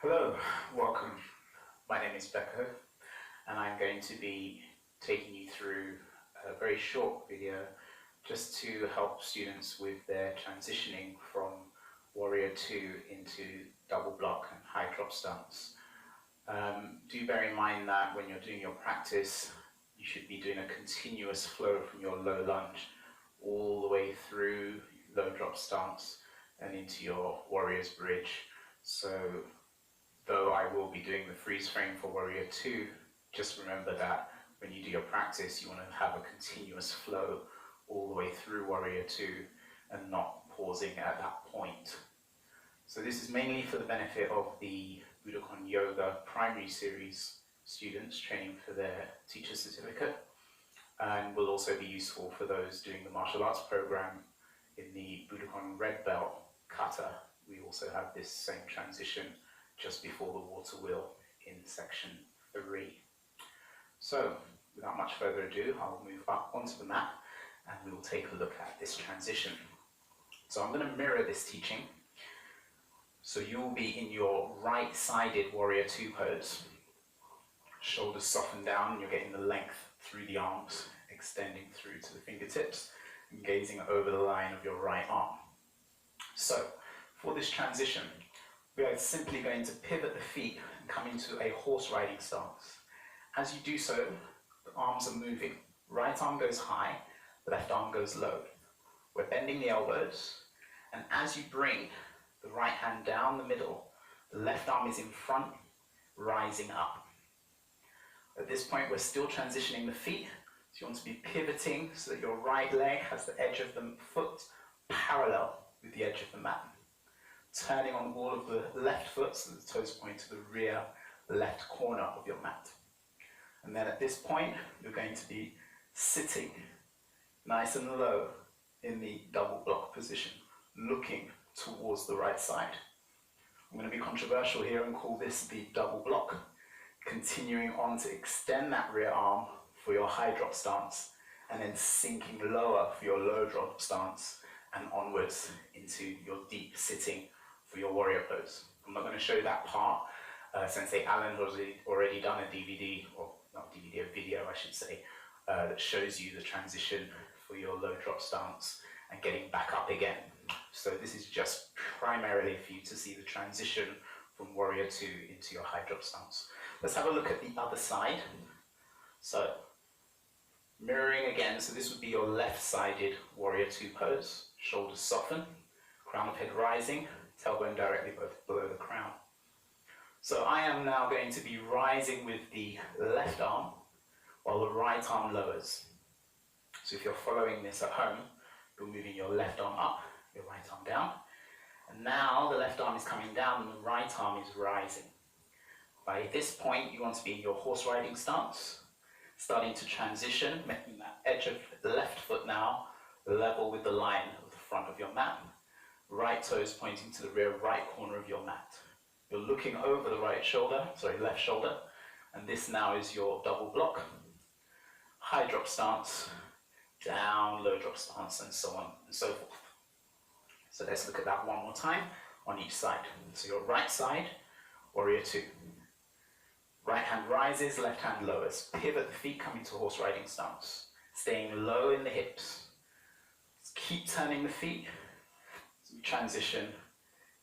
Hello, welcome. My name is Becco, and I'm going to be taking you through a very short video just to help students with their transitioning from Warrior 2 into double block and high drop stance. Do bear in mind that when you're doing your practice, you should be doing a continuous flow from your low lunge all the way through low drop stance and into your Warrior's Bridge. So though I will be doing the freeze frame for Warrior 2, just remember that when you do your practice, you want to have a continuous flow all the way through Warrior 2 and not pausing at that point. So this is mainly for the benefit of the Budokon Yoga primary series students training for their teacher certificate, and will also be useful for those doing the martial arts program in the Budokon Red Belt kata. We also have this same transition just before the water wheel in section 3. So, without much further ado, I'll move up onto the mat and we will take a look at this transition. So I'm going to mirror this teaching. So you'll be in your right-sided Warrior 2 pose. Shoulders soften down, and you're getting the length through the arms, extending through to the fingertips, and gazing over the line of your right arm. So, for this transition, we are simply going to pivot the feet and come into a horse riding stance. As you do so, the arms are moving. Right arm goes high, left arm goes low. We're bending the elbows, and as you bring the right hand down the middle, the left arm is in front, rising up. At this point, we're still transitioning the feet, so you want to be pivoting so that your right leg has the edge of the foot parallel with the edge of the mat. Turning on the ball of the left foot so the toes point to the rear left corner of your mat. And then at this point, you're going to be sitting nice and low in the double block position, looking towards the right side. I'm going to be controversial here and call this the double block, continuing on to extend that rear arm for your high drop stance, and then sinking lower for your low drop stance, and onwards into your deep sitting for your warrior pose. I'm not going to show that part. Sensei Alan has already done a DVD, or not DVD, a video I should say, that shows you the transition for your low drop stance and getting back up again. So this is just primarily for you to see the transition from Warrior 2 into your high drop stance. Let's have a look at the other side. So mirroring again, so this would be your left-sided Warrior 2 pose. Shoulders soften, crown of head rising, tailbone directly below the crown. So I am now going to be rising with the left arm while the right arm lowers. So if you're following this at home, you're moving your left arm up, your right arm down. And now the left arm is coming down and the right arm is rising. By this point, you want to be in your horse riding stance, starting to transition, making that edge of the left foot now level with the line of the front of your mat. Right toes pointing to the rear right corner of your mat. You're looking over the left shoulder, and this now is your double block. High drop stance, down, low drop stance, and so on and so forth. So let's look at that one more time on each side. So your right side, Warrior 2. Right hand rises, left hand lowers. Pivot the feet, coming to horse riding stance. Staying low in the hips. Keep turning the feet as we transition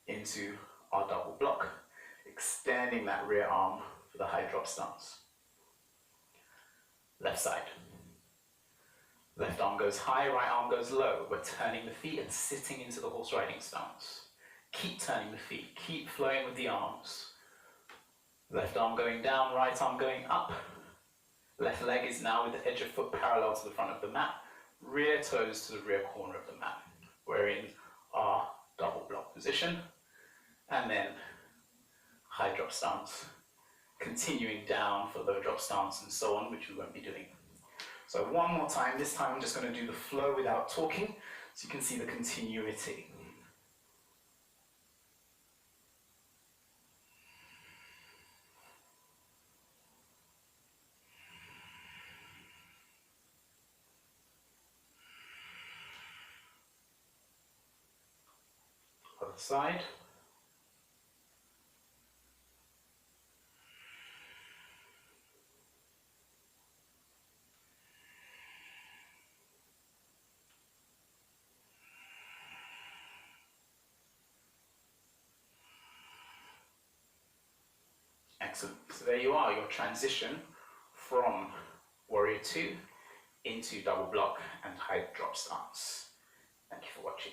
into our double block, extending that rear arm for the high drop stance. Left side. Left arm goes high, right arm goes low. We're turning the feet and sitting into the horse riding stance. Keep turning the feet, keep flowing with the arms. Left arm going down, right arm going up. Left leg is now with the edge of foot parallel to the front of the mat. Rear toes to the rear corner of the mat. We're in our double block position. And then high drop stance. Continuing down for low drop stance and so on, which we won't be doing. So one more time. This time I'm just going to do the flow without talking, so you can see the continuity. Other side. Excellent. So there you are, your transition from Warrior 2 into double block and high drop stance. Thank you for watching.